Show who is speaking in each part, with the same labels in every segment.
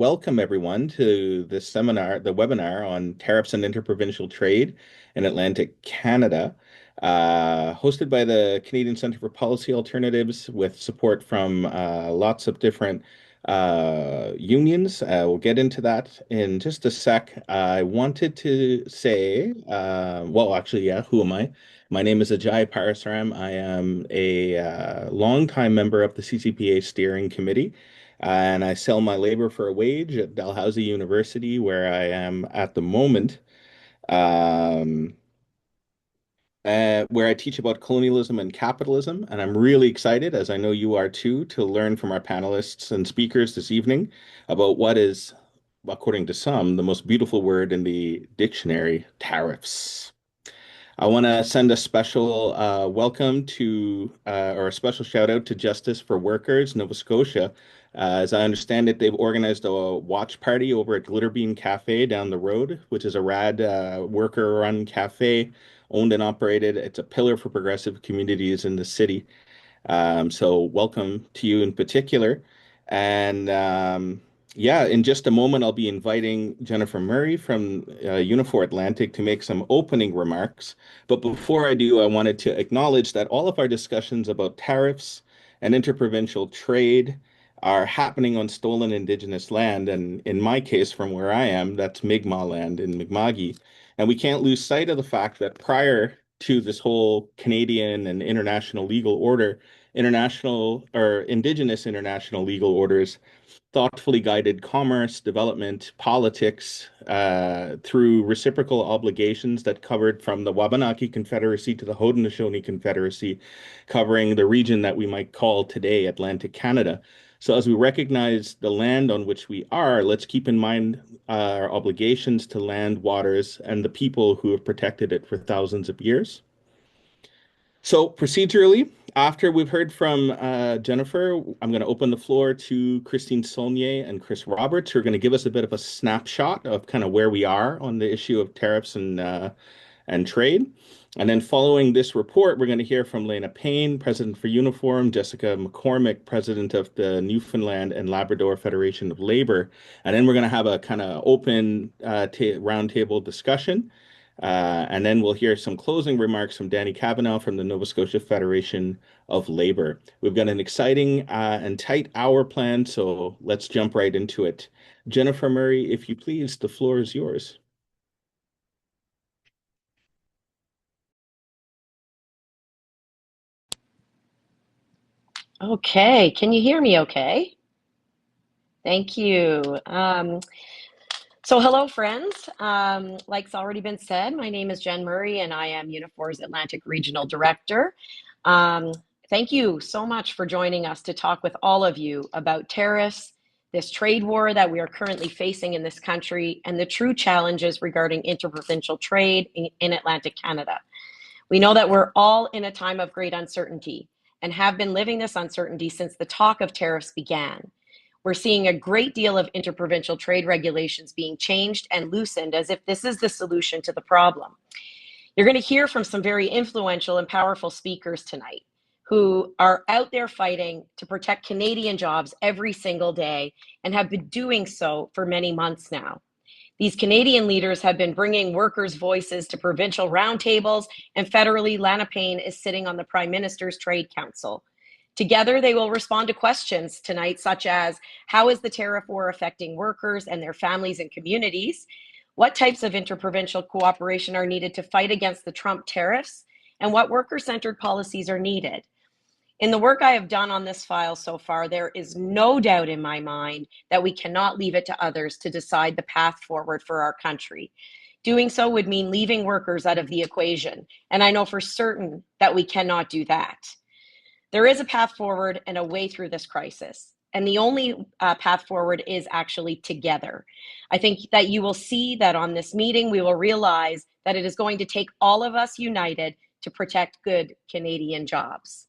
Speaker 1: Welcome everyone to this seminar, the webinar on tariffs and interprovincial trade in Atlantic Canada, hosted by the Canadian Centre for Policy Alternatives with support from lots of different unions. We'll get into that in just a sec. I wanted to say, well, actually, yeah, who am I? My name is Ajay Parasaram. I am a longtime member of the CCPA Steering Committee and I sell my labor for a wage at Dalhousie University, where I am at the moment, um, where I teach about colonialism and capitalism. And I'm really excited, as I know you are too, to learn from our panelists and speakers this evening about what is, according to some, the most beautiful word in the dictionary, tariffs. I want to send a special welcome to, or a special shout out to Justice for Workers, Nova Scotia. As I understand it, they've organized a watch party over at Glitterbean Cafe down the road, which is a rad worker-run cafe owned and operated. It's a pillar for progressive communities in the city. So welcome to you in particular. And yeah, in just a moment, I'll be inviting Jennifer Murray from Unifor Atlantic to make some opening remarks. But before I do, I wanted to acknowledge that all of our discussions about tariffs and interprovincial trade are happening on stolen Indigenous land. And in my case, from where I am, that's Mi'kmaq land in Mi'kma'ki. And we can't lose sight of the fact that prior to this whole Canadian and international legal order, international or indigenous international legal orders thoughtfully guided commerce, development, politics through reciprocal obligations that covered from the Wabanaki Confederacy to the Haudenosaunee Confederacy, covering the region that we might call today Atlantic Canada. So, as we recognize the land on which we are, let's keep in mind our obligations to land, waters, and the people who have protected it for thousands of years. So procedurally, after we've heard from Jennifer, I'm going to open the floor to Christine Saulnier and Chris Roberts, who are going to give us a bit of a snapshot of kind of where we are on the issue of tariffs and trade. And then following this report, we're going to hear from Lena Payne, President for Uniform, Jessica McCormick, President of the Newfoundland and Labrador Federation of Labor. And then we're going to have a kind of open roundtable discussion. And then we'll hear some closing remarks from Danny Cavanaugh from the Nova Scotia Federation of Labor. We've got an exciting and tight hour planned, so let's jump right into it. Jennifer Murray, if you please, the floor is yours.
Speaker 2: Okay, can you hear me okay? Thank you. So hello, friends. Like's already been said, my name is Jen Murray and I am Unifor's Atlantic Regional Director. Um, Thank you so much for joining us to talk with all of you about tariffs, this trade war that we are currently facing in this country, and the true challenges regarding interprovincial trade in Atlantic Canada. We know that we're all in a time of great uncertainty and have been living this uncertainty since the talk of tariffs began. We're seeing a great deal of interprovincial trade regulations being changed and loosened as if this is the solution to the problem. You're going to hear from some very influential and powerful speakers tonight who are out there fighting to protect Canadian jobs every single day and have been doing so for many months now. These Canadian leaders have been bringing workers' voices to provincial roundtables, and federally, Lena Payne is sitting on the Prime Minister's Trade Council. Together, they will respond to questions tonight, such as how is the tariff war affecting workers and their families and communities? What types of interprovincial cooperation are needed to fight against the Trump tariffs? And what worker-centered policies are needed? In the work I have done on this file so far, there is no doubt in my mind that we cannot leave it to others to decide the path forward for our country. Doing so would mean leaving workers out of the equation, and I know for certain that we cannot do that. There is a path forward and a way through this crisis, and the only path forward is actually together. I think that you will see that on this meeting, we will realize that it is going to take all of us united to protect good Canadian jobs.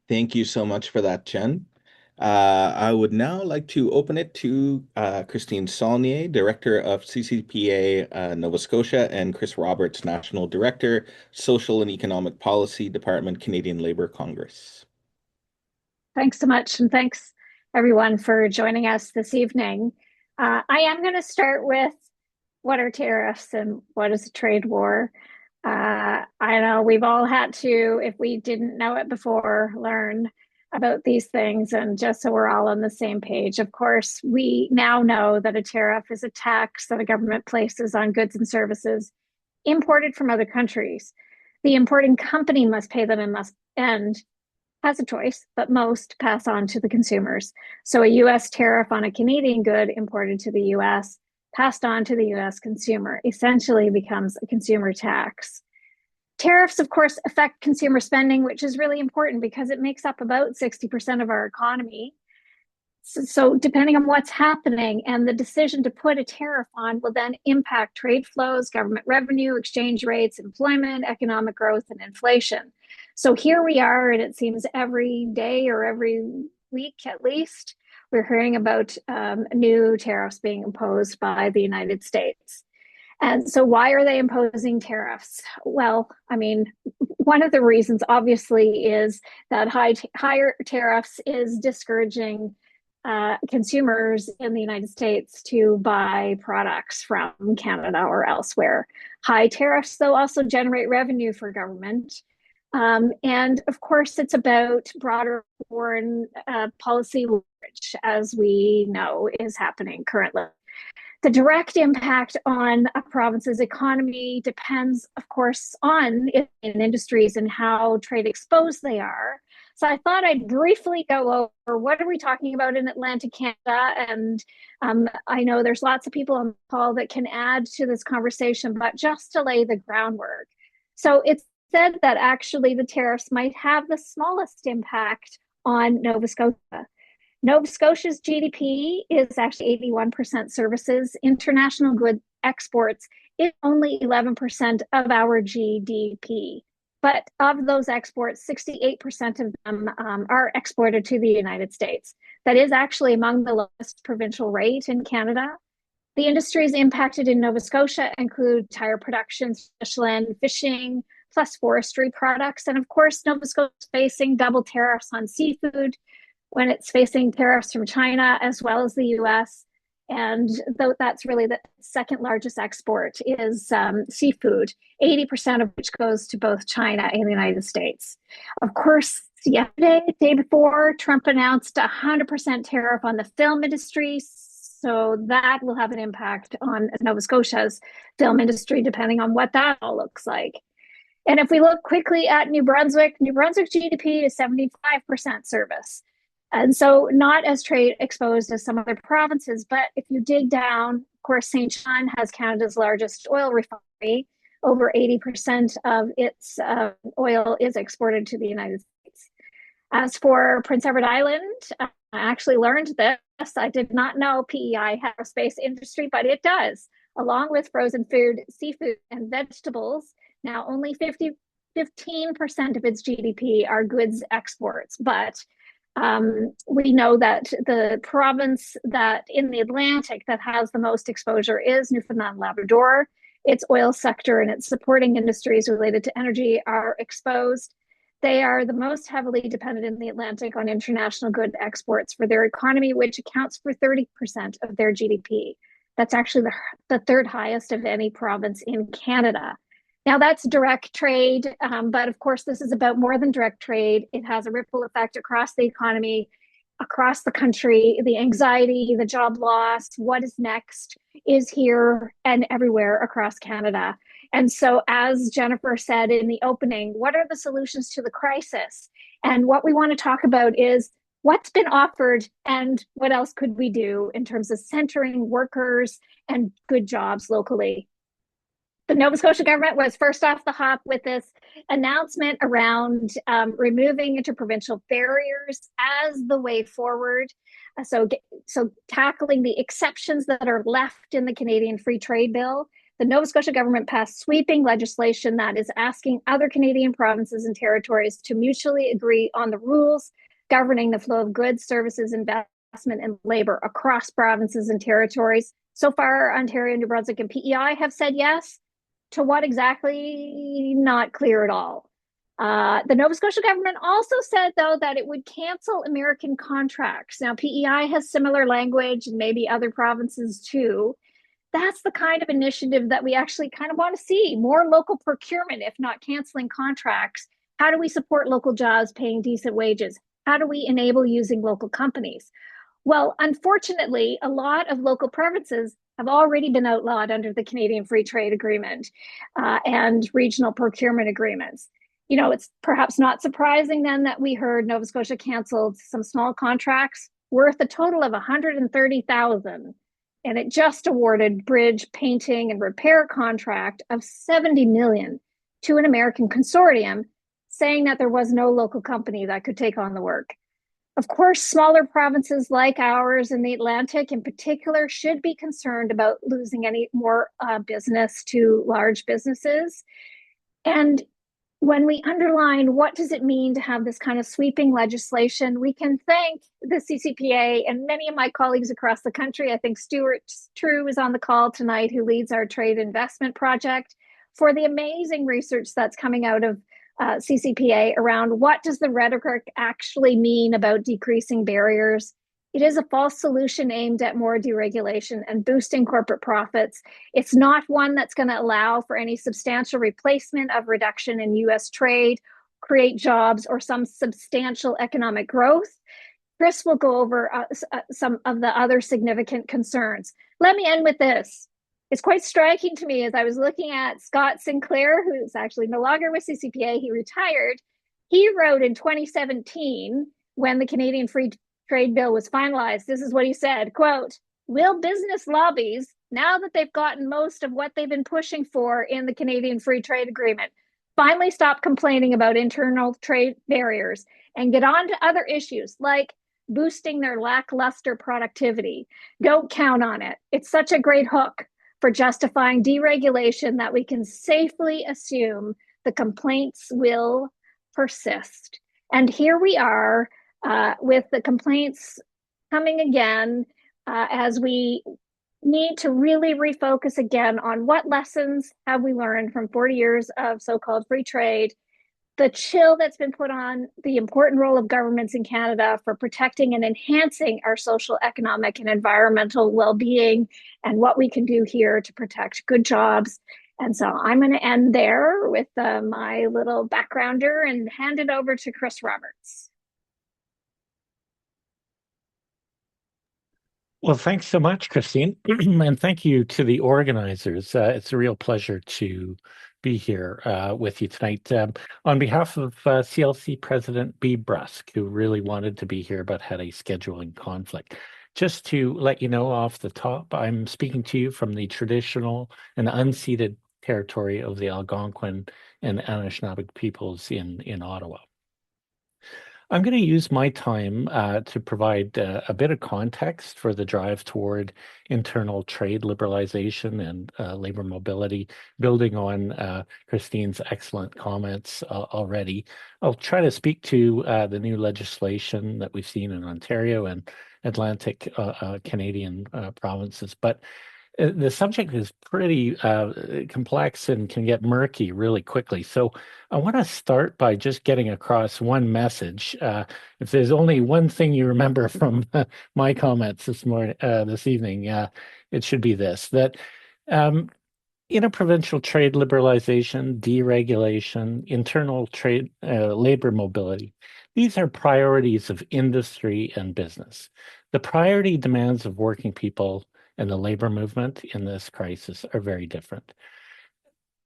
Speaker 1: Thank you so much for that, Jen. I would now like to open it to Christine Saulnier, Director of CCPA Nova Scotia, and Chris Roberts, National Director, Social and Economic Policy Department, Canadian Labour Congress.
Speaker 3: Thanks so much, and thanks everyone for joining us this evening. I am going to start with what are tariffs and what is a trade war. I know we've all had to, if we didn't know it before, learn about these things, and just so we're all on the same page. Of course, we now know that a tariff is a tax that a government places on goods and services imported from other countries. The importing company must pay them and has a choice, but most pass on to the consumers. So a US tariff on a Canadian good imported to the US, passed on to the US consumer, essentially becomes a consumer tax. Tariffs, of course, affect consumer spending, which is really important because it makes up about 60% of our economy. So depending on what's happening, and the decision to put a tariff on will then impact trade flows, government revenue, exchange rates, employment, economic growth, and inflation. So here we are, and it seems every day or every week at least, we're hearing about new tariffs being imposed by the United States. And so why are they imposing tariffs? Well, I mean, one of the reasons obviously is that higher tariffs is discouraging consumers in the United States to buy products from Canada or elsewhere. High tariffs, though, also generate revenue for government. And of course, it's about broader foreign policy leverage, as we know is happening currently. The direct impact on a province's economy depends, of course, on industries and how trade exposed they are. So I thought I'd briefly go over what are we talking about in Atlantic Canada, and I know there's lots of people on the call that can add to this conversation, but just to lay the groundwork. So it's said that actually the tariffs might have the smallest impact on Nova Scotia. Nova Scotia's GDP is actually 81% services. International good exports is only 11% of our GDP. But of those exports, 68% of them are exported to the United States. That is actually among the lowest provincial rate in Canada. The industries impacted in Nova Scotia include tire production, fish fishing, plus forestry products. And of course, Nova Scotia is facing double tariffs on seafood when it's facing tariffs from China as well as the US. And though that's really the second largest export is seafood, 80% of which goes to both China and the United States. Of course, yesterday, the day before, Trump announced a 100% tariff on the film industry. So that will have an impact on Nova Scotia's film industry, depending on what that all looks like. And if we look quickly at New Brunswick's GDP is 75% service. And so not as trade exposed as some other provinces, but if you dig down, of course, St. John has Canada's largest oil refinery. Over 80% of its oil is exported to the United States. As for Prince Edward Island, I actually learned this. I did not know PEI had a space industry, but it does. Along with frozen food, seafood, and vegetables, now only 15% of its GDP are goods exports, but we know that the province that in the Atlantic that has the most exposure is Newfoundland and Labrador. Its oil sector and its supporting industries related to energy are exposed. They are the most heavily dependent in the Atlantic on international good exports for their economy, which accounts for 30% of their GDP. That's actually the third highest of any province in Canada. Now that's direct trade, but of course this is about more than direct trade. It has a ripple effect across the economy, across the country. The anxiety, the job loss, what is next is here and everywhere across Canada. And so as Jennifer said in the opening, what are the solutions to the crisis? And what we want to talk about is what's been offered and what else could we do in terms of centering workers and good jobs locally. The Nova Scotia government was first off the hop with this announcement around removing interprovincial barriers as the way forward. So tackling the exceptions that are left in the Canadian Free Trade Bill. The Nova Scotia government passed sweeping legislation that is asking other Canadian provinces and territories to mutually agree on the rules governing the flow of goods, services, investment, and labor across provinces and territories. So far, Ontario, New Brunswick, and PEI have said yes. To what exactly? Not clear at all. The Nova Scotia government also said, though, that it would cancel American contracts. Now, PEI has similar language, and maybe other provinces too. That's the kind of initiative that we actually kind of want to see, more local procurement, if not canceling contracts. How do we support local jobs paying decent wages? How do we enable using local companies? Well, unfortunately, a lot of local provinces have already been outlawed under the Canadian Free Trade Agreement and regional procurement agreements. You know, it's perhaps not surprising then that we heard Nova Scotia canceled some small contracts worth a total of 130,000, and it just awarded bridge painting and repair contract of 70 million to an American consortium, saying that there was no local company that could take on the work. Of course, smaller provinces like ours in the Atlantic in particular should be concerned about losing any more business to large businesses. And when we underline what does it mean to have this kind of sweeping legislation, we can thank the CCPA and many of my colleagues across the country. I think Stuart True is on the call tonight, who leads our trade investment project, for the amazing research that's coming out of CCPA around what does the rhetoric actually mean about decreasing barriers. It is a false solution aimed at more deregulation and boosting corporate profits. It's not one that's going to allow for any substantial replacement of reduction in US trade, create jobs, or some substantial economic growth. Chris will go over some of the other significant concerns. Let me end with this. It's quite striking to me as I was looking at Scott Sinclair, who's actually no longer with CCPA, he retired. He wrote in 2017, when the Canadian Free Trade Bill was finalized, this is what he said, quote, "Will business lobbies, now that they've gotten most of what they've been pushing for in the Canadian Free Trade Agreement, finally stop complaining about internal trade barriers and get on to other issues like boosting their lackluster productivity? Don't count on it. It's such a great hook for justifying deregulation that we can safely assume the complaints will persist." And here we are with the complaints coming again as we need to really refocus again on what lessons have we learned from 40 years of so-called free trade, the chill that's been put on the important role of governments in Canada for protecting and enhancing our social, economic, and environmental well-being, and what we can do here to protect good jobs. And so I'm going to end there with my little backgrounder and hand it over to Chris Roberts.
Speaker 4: Well, thanks so much, Christine. And thank you to the organizers. It's a real pleasure to be here with you tonight. On behalf of CLC President B. Brusk, who really wanted to be here but had a scheduling conflict. Just to let you know off the top, I'm speaking to you from the traditional and unceded territory of the Algonquin and Anishinaabe peoples in Ottawa. I'm going to use my time to provide a bit of context for the drive toward internal trade liberalization and labor mobility, building on Christine's excellent comments already. I'll try to speak to the new legislation that we've seen in Ontario and Atlantic Canadian provinces, but the subject is pretty complex and can get murky really quickly. So I want to start by just getting across one message. If there's only one thing you remember from my comments this evening, it should be this, that interprovincial trade liberalization, deregulation, internal trade, labor mobility, these are priorities of industry and business. The priority demands of working people and the labor movement in this crisis are very different.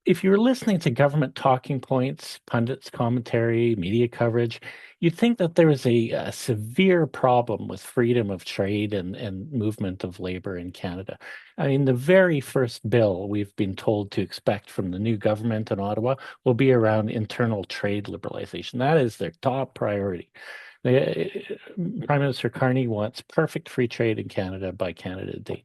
Speaker 4: If you're listening to government talking points, pundits' commentary, media coverage, you'd think that there is a severe problem with freedom of trade and movement of labor in Canada. I mean, the very first bill we've been told to expect from the new government in Ottawa will be around internal trade liberalization. That is their top priority. Prime Minister Carney wants perfect free trade in Canada by Canada Day.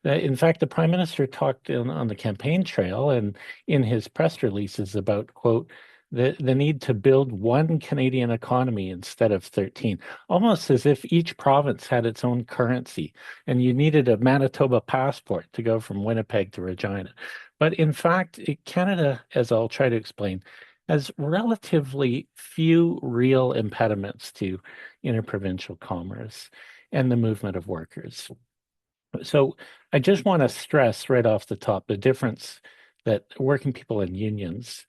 Speaker 4: In fact, the Prime Minister talked on the campaign trail and in his press releases about, quote, the need to build one Canadian economy instead of 13, almost as if each province had its own currency and you needed a Manitoba passport to go from Winnipeg to Regina. But in fact, Canada, as I'll try to explain, has relatively few real impediments to interprovincial commerce and the movement of workers. So I just want to stress right off the top the difference that working people and unions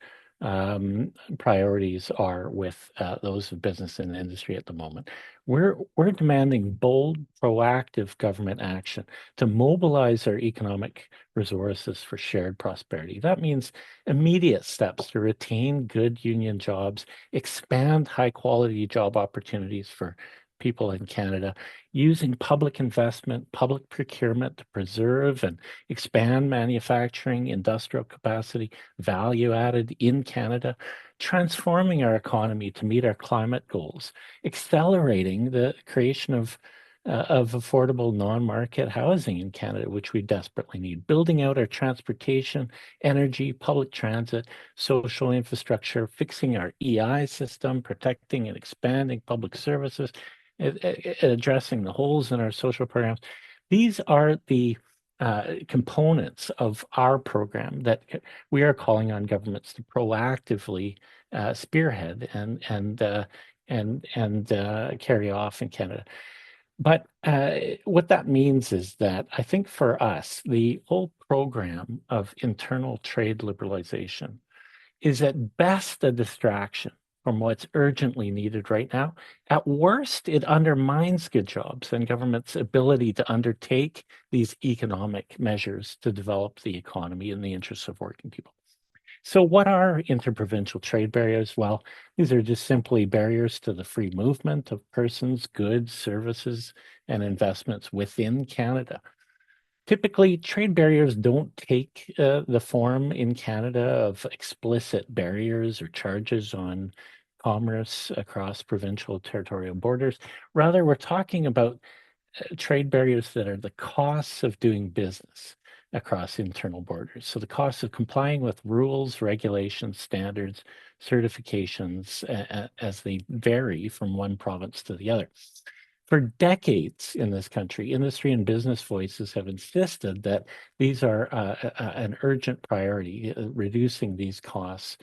Speaker 4: priorities are with those of business and industry at the moment. We're demanding bold, proactive government action to mobilize our economic resources for shared prosperity. That means immediate steps to retain good union jobs, expand high quality job opportunities for people in Canada, using public investment, public procurement to preserve and expand manufacturing, industrial capacity, value added in Canada, transforming our economy to meet our climate goals, accelerating the creation of affordable non-market housing in Canada, which we desperately need, building out our transportation, energy, public transit, social infrastructure, fixing our EI system, protecting and expanding public services, addressing the holes in our social programs. These are the components of our program that we are calling on governments to proactively spearhead and carry off in Canada. But what that means is that I think for us, the whole program of internal trade liberalization is at best a distraction from what's urgently needed right now. At worst, it undermines good jobs and government's ability to undertake these economic measures to develop the economy in the interests of working people. So what are interprovincial trade barriers? Well, these are just simply barriers to the free movement of persons, goods, services, and investments within Canada. Typically, trade barriers don't take the form in Canada of explicit barriers or charges on commerce across provincial territorial borders. Rather, we're talking about trade barriers that are the costs of doing business across internal borders. So the costs of complying with rules, regulations, standards, certifications as they vary from one province to the other. For decades in this country, industry and business voices have insisted that these are an urgent priority, reducing these costs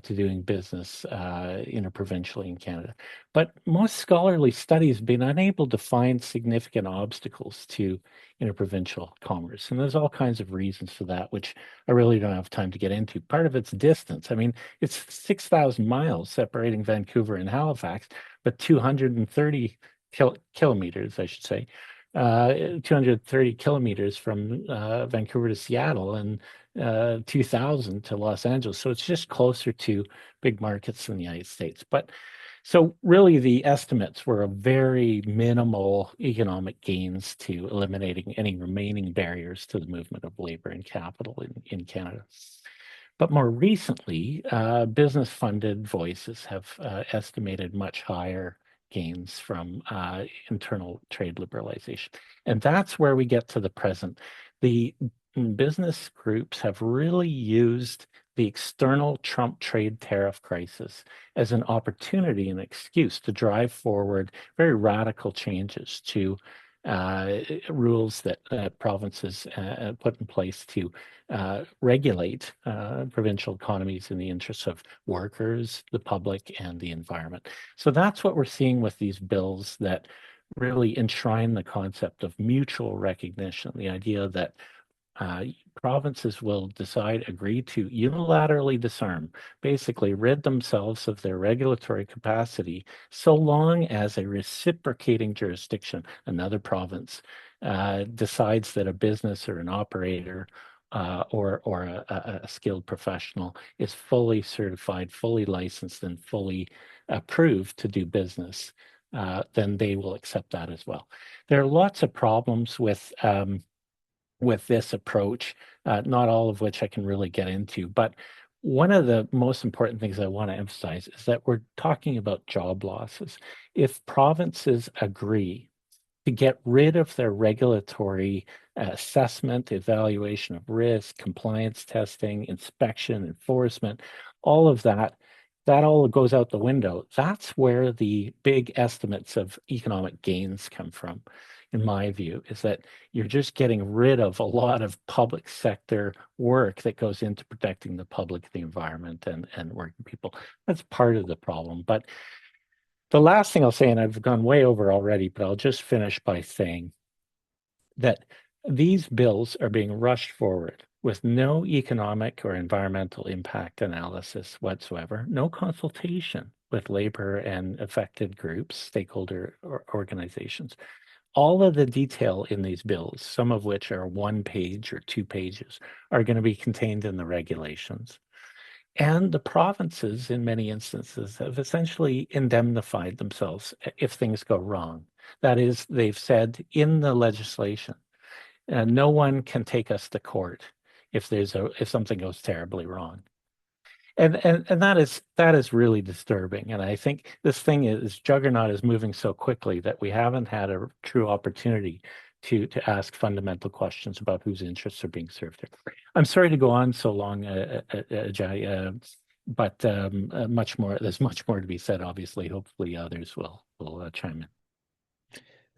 Speaker 4: to doing business interprovincially in Canada. But most scholarly studies have been unable to find significant obstacles to interprovincial commerce. And there's all kinds of reasons for that, which I really don't have time to get into. Part of it's distance. I mean, it's 6,000 miles separating Vancouver and Halifax, but 230 kilometers, I should say, 230 kilometers from Vancouver to Seattle and 2,000 to Los Angeles. So it's just closer to big markets in the United States. But so really the estimates were a very minimal economic gains to eliminating any remaining barriers to the movement of labor and capital in Canada. But more recently, business-funded voices have estimated much higher gains from internal trade liberalization. And that's where we get to the present. The business groups have really used the external Trump trade tariff crisis as an opportunity and excuse to drive forward very radical changes to rules that provinces put in place to regulate provincial economies in the interests of workers, the public, and the environment. So that's what we're seeing with these bills that really enshrine the concept of mutual recognition, the idea that provinces will agree to unilaterally disarm, basically rid themselves of their regulatory capacity, so long as a reciprocating jurisdiction, another province, decides that a business or an operator or a skilled professional is fully certified, fully licensed, and fully approved to do business, then they will accept that as well. There are lots of problems with this approach, not all of which I can really get into. But one of the most important things I want to emphasize is that we're talking about job losses. If provinces agree to get rid of their regulatory assessment, evaluation of risk, compliance testing, inspection, enforcement, all of that that all goes out the window. That's where the big estimates of economic gains come from, in my view, is that you're just getting rid of a lot of public sector work that goes into protecting the public, the environment, and working people. That's part of the problem. But the last thing I'll say, and I've gone way over already, but I'll just finish by saying that these bills are being rushed forward with no economic or environmental impact analysis whatsoever, no consultation with labor and affected groups, stakeholder organizations. All of the detail in these bills, some of which are 1 page or 2 pages, are going to be contained in the regulations. And the provinces, in many instances, have essentially indemnified themselves if things go wrong. That is, they've said in the legislation, no one can take us to court if something goes terribly wrong. And that is really disturbing. And I think this juggernaut is moving so quickly that we haven't had a true opportunity to ask fundamental questions about whose interests are being served here. I'm sorry to go on so long, Jai, but much more. There's much more to be said. Obviously, hopefully others will chime in.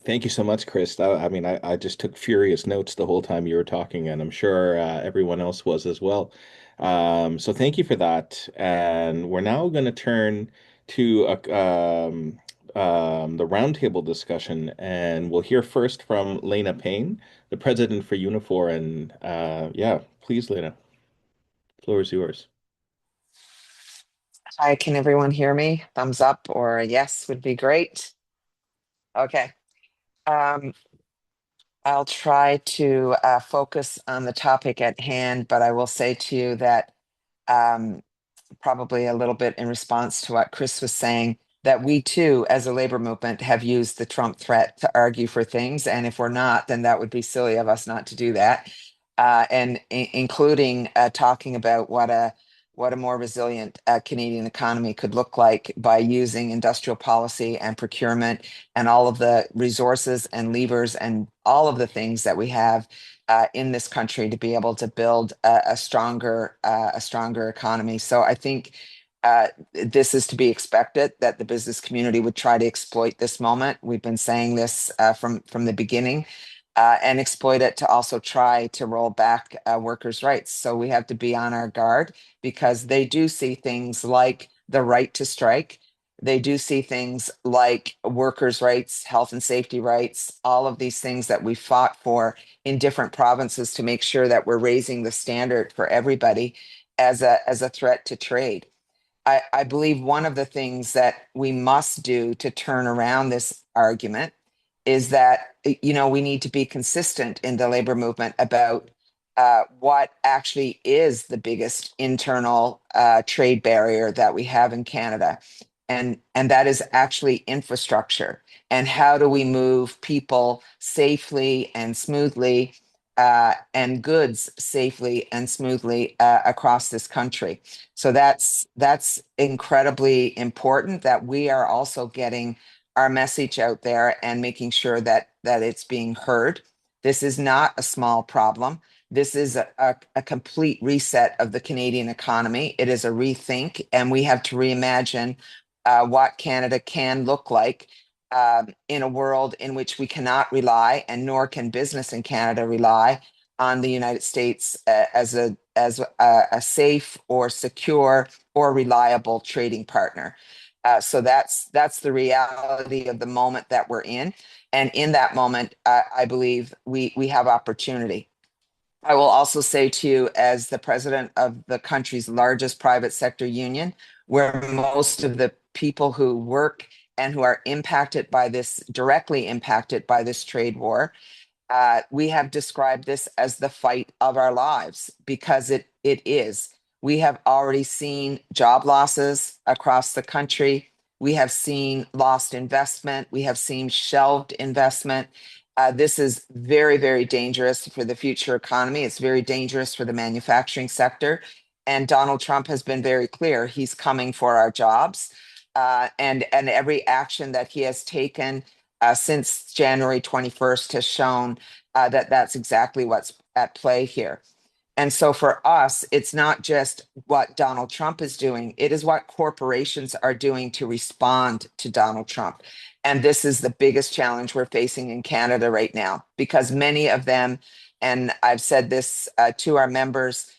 Speaker 1: Thank you so much, Chris. I mean, I just took furious notes the whole time you were talking, and I'm sure everyone else was as well. So thank you for that. And we're now going to turn to the roundtable discussion, and we'll hear first from Lena Payne, the president for Unifor. And yeah, please, Lena, floor is yours.
Speaker 5: Hi, can everyone hear me? Thumbs up or a yes would be great. Okay. I'll try to focus on the topic at hand, but I will say to you that probably a little bit in response to what Chris was saying, that we too, as a labor movement, have used the Trump threat to argue for things. And if we're not, then that would be silly of us not to do that. And including talking about what a more resilient Canadian economy could look like by using industrial policy and procurement and all of the resources and levers and all of the things that we have in this country to be able to build a stronger economy. So I think this is to be expected that the business community would try to exploit this moment. We've been saying this from the beginning. And exploit it to also try to roll back workers' rights. So we have to be on our guard because they do see things like the right to strike. They do see things like workers' rights, health and safety rights, all of these things that we fought for in different provinces to make sure that we're raising the standard for everybody as a threat to trade. I believe one of the things that we must do to turn around this argument is that we need to be consistent in the labor movement about what actually is the biggest internal trade barrier that we have in Canada, and that is actually infrastructure. And how do we move people safely and smoothly and goods safely and smoothly across this country? So that's incredibly important that we are also getting our message out there and making sure that it's being heard. This is not a small problem. This is a complete reset of the Canadian economy. It is a rethink, and we have to reimagine what Canada can look like in a world in which we cannot rely, and nor can business in Canada rely on the United States as a safe or secure or reliable trading partner. So that's the reality of the moment that we're in. And in that moment, I believe we have opportunity. I will also say to you, as the president of the country's largest private sector union, where most of the people who work and who are directly impacted by this trade war, we have described this as the fight of our lives because it is. We have already seen job losses across the country. We have seen lost investment. We have seen shelved investment. This is very, very dangerous for the future economy. It's very dangerous for the manufacturing sector. And Donald Trump has been very clear. He's coming for our jobs. And every action that he has taken since January 21st has shown that that's exactly what's at play here. And so for us, it's not just what Donald Trump is doing, it is what corporations are doing to respond to Donald Trump. And this is the biggest challenge we're facing in Canada right now, because many of them, and I've said this to our members,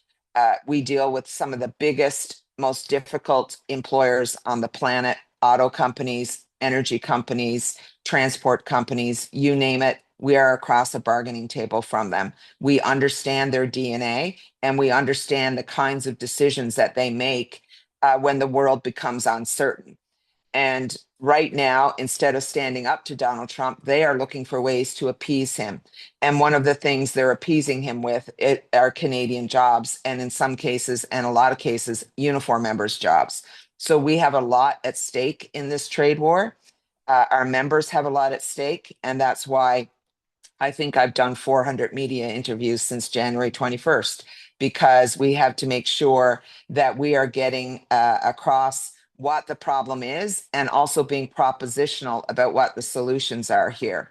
Speaker 5: we deal with some of the biggest, most difficult employers on the planet: auto companies, energy companies, transport companies, you name it. We are across a bargaining table from them. We understand their DNA, and we understand the kinds of decisions that they make when the world becomes uncertain. And right now, instead of standing up to Donald Trump, they are looking for ways to appease him. And one of the things they're appeasing him with are Canadian jobs, and in some cases, and a lot of cases, uniform members' jobs. So we have a lot at stake in this trade war. Our members have a lot at stake, and that's why I think I've done 400 media interviews since January 21st, because we have to make sure that we are getting across what the problem is and also being propositional about what the solutions are here.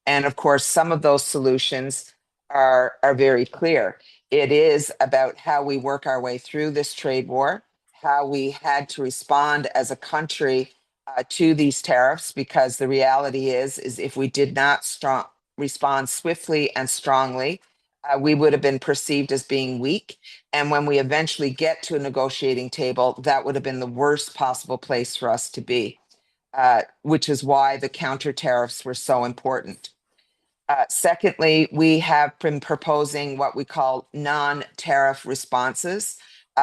Speaker 5: And of course, some of those solutions are very clear. It is about how we work our way through this trade war, how we had to respond as a country to these tariffs, because the reality is if we did not respond swiftly and strongly, we would have been perceived as being weak. And when we eventually get to a negotiating table, that would have been the worst possible place for us to be, which is why the counter tariffs were so important. Secondly, we have been proposing what we call non-tariff responses.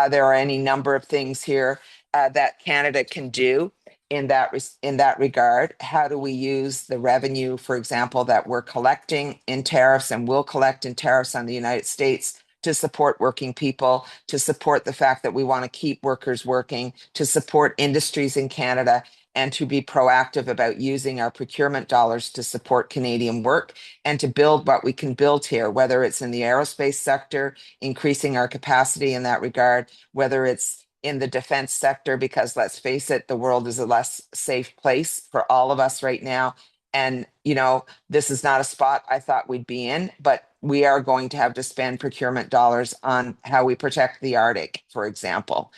Speaker 5: There are any number of things here that Canada can do in that regard. How do we use the revenue, for example, that we're collecting in tariffs and will collect in tariffs on the United States to support working people, to support the fact that we want to keep workers working, to support industries in Canada, and to be proactive about using our procurement dollars to support Canadian work and to build what we can build here, whether it's in the aerospace sector, increasing our capacity in that regard, whether it's in the defense sector, because let's face it, the world is a less safe place for all of us right now. And, this is not a spot I thought we'd be in, but we are going to have to spend procurement dollars on how we protect the Arctic, for example.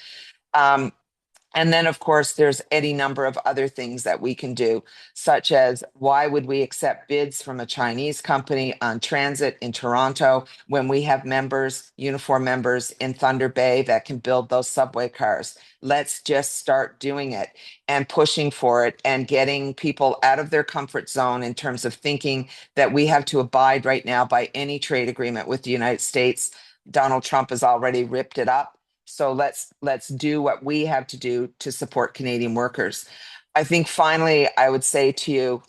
Speaker 5: And then, of course, there's any number of other things that we can do, such as why would we accept bids from a Chinese company on transit in Toronto when we have uniform members in Thunder Bay that can build those subway cars? Let's just start doing it and pushing for it and getting people out of their comfort zone in terms of thinking that we have to abide right now by any trade agreement with the United States. Donald Trump has already ripped it up. So let's do what we have to do to support Canadian workers. I think finally, I would say to you,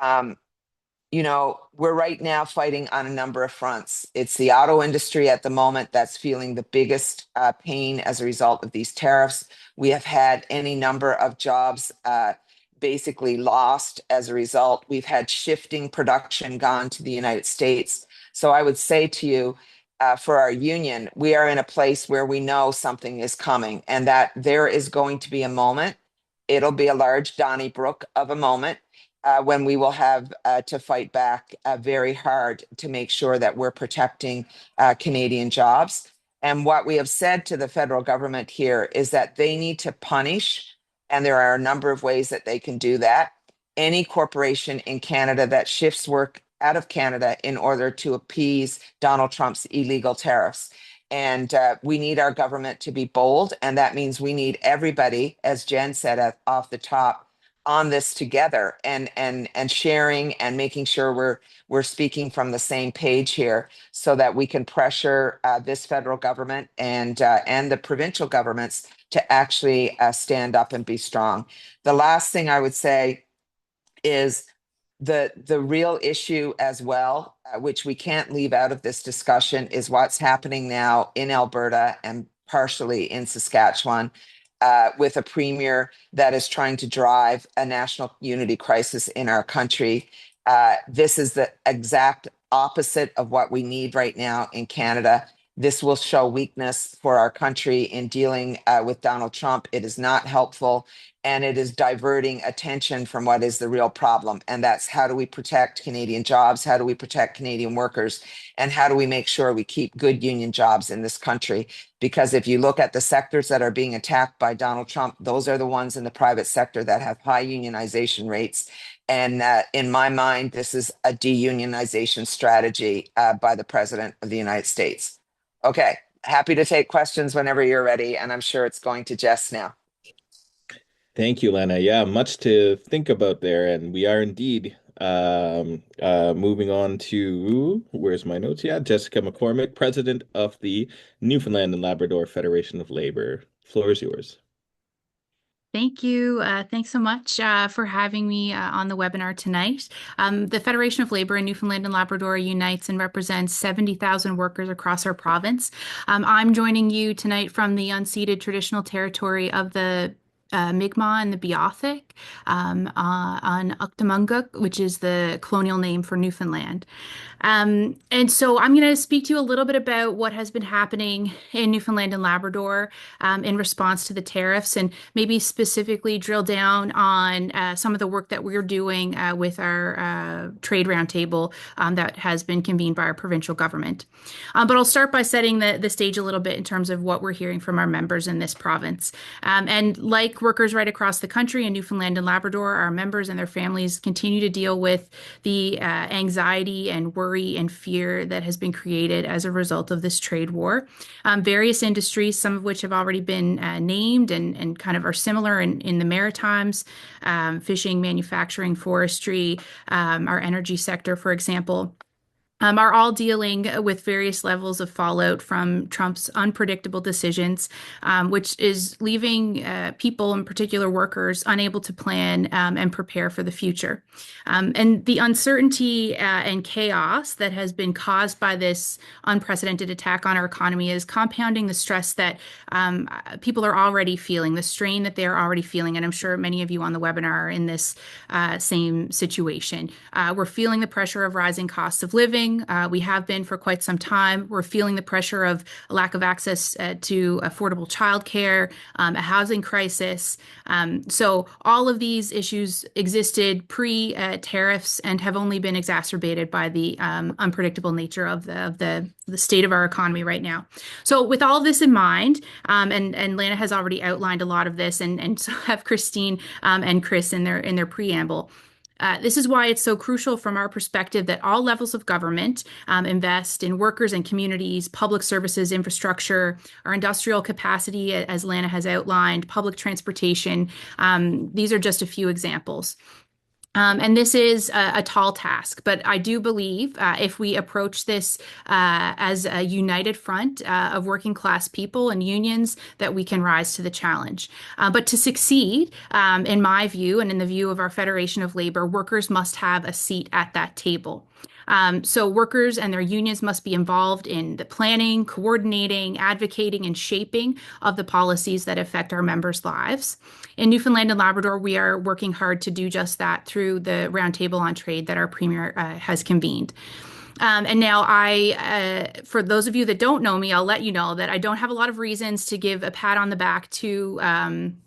Speaker 5: we're right now fighting on a number of fronts. It's the auto industry at the moment that's feeling the biggest pain as a result of these tariffs. We have had any number of jobs basically lost as a result. We've had shifting production gone to the United States. So I would say to you, for our union, we are in a place where we know something is coming and that there is going to be a moment. It'll be a large Donnybrook of a moment when we will have to fight back very hard to make sure that we're protecting Canadian jobs. And what we have said to the federal government here is that they need to punish, and there are a number of ways that they can do that, any corporation in Canada that shifts work out of Canada in order to appease Donald Trump's illegal tariffs. And we need our government to be bold. And that means we need everybody, as Jen said off the top, on this together and sharing and making sure we're speaking from the same page here so that we can pressure this federal government and the provincial governments to actually stand up and be strong. The last thing I would say is the real issue as well, which we can't leave out of this discussion, is what's happening now in Alberta and partially in Saskatchewan with a premier that is trying to drive a national unity crisis in our country. This is the exact opposite of what we need right now in Canada. This will show weakness for our country in dealing with Donald Trump. It is not helpful, and it is diverting attention from what is the real problem. And that's, how do we protect Canadian jobs? How do we protect Canadian workers? And how do we make sure we keep good union jobs in this country? Because if you look at the sectors that are being attacked by Donald Trump, those are the ones in the private sector that have high unionization rates. And in my mind, this is a deunionization strategy by the President of the United States. Okay, happy to take questions whenever you're ready, and I'm sure it's going to Jess now.
Speaker 1: Thank you, Lena. Yeah, much to think about there, and we are indeed moving on to, where's my notes? Yeah, Jessica McCormick, President of the Newfoundland and Labrador Federation of Labor. Floor is yours.
Speaker 6: Thank you. Thanks so much for having me on the webinar tonight. The Federation of Labor in Newfoundland and Labrador unites and represents 70,000 workers across our province. I'm joining you tonight from the unceded traditional territory of the Mi'kmaq and the Beothuk on Uctamunguk, which is the colonial name for Newfoundland. And so I'm going to speak to you a little bit about what has been happening in Newfoundland and Labrador in response to the tariffs, and maybe specifically drill down on some of the work that we're doing with our trade roundtable that has been convened by our provincial government. But I'll start by setting the stage a little bit in terms of what we're hearing from our members in this province. And like workers right across the country in Newfoundland and Labrador, our members and their families continue to deal with the anxiety and worry and fear that has been created as a result of this trade war. Various industries, some of which have already been named and kind of are similar in the Maritimes, fishing, manufacturing, forestry, our energy sector, for example, are all dealing with various levels of fallout from Trump's unpredictable decisions, which is leaving people, in particular workers, unable to plan and prepare for the future. And the uncertainty and chaos that has been caused by this unprecedented attack on our economy is compounding the stress that people are already feeling, the strain that they're already feeling. And I'm sure many of you on the webinar are in this same situation. We're feeling the pressure of rising costs of living. We have been for quite some time. We're feeling the pressure of a lack of access to affordable childcare, a housing crisis. So all of these issues existed pre-tariffs and have only been exacerbated by the unpredictable nature of the state of our economy right now. So with all of this in mind, and Lana has already outlined a lot of this, and so have Christine and Chris in their preamble. This is why it's so crucial from our perspective that all levels of government invest in workers and communities, public services, infrastructure, our industrial capacity, as Lana has outlined, public transportation. These are just a few examples. And this is a tall task, but I do believe if we approach this as a united front of working class people and unions, that we can rise to the challenge. But to succeed, in my view, and in the view of our Federation of Labor, workers must have a seat at that table. So workers and their unions must be involved in the planning, coordinating, advocating, and shaping of the policies that affect our members' lives. In Newfoundland and Labrador, we are working hard to do just that through the Roundtable on Trade that our Premier has convened. And now for those of you that don't know me, I'll let you know that I don't have a lot of reasons to give a pat on the back to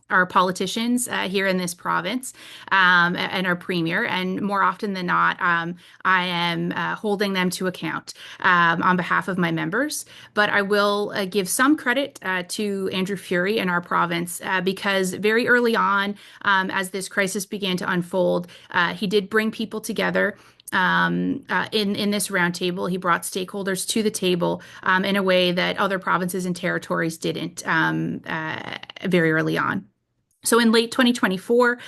Speaker 6: our politicians here in this province and our premier. And more often than not, I am holding them to account on behalf of my members. But I will give some credit to Andrew Furey in our province because very early on, as this crisis began to unfold, he did bring people together. In this roundtable, he brought stakeholders to the table in a way that other provinces and territories didn't very early on. So in late 2024,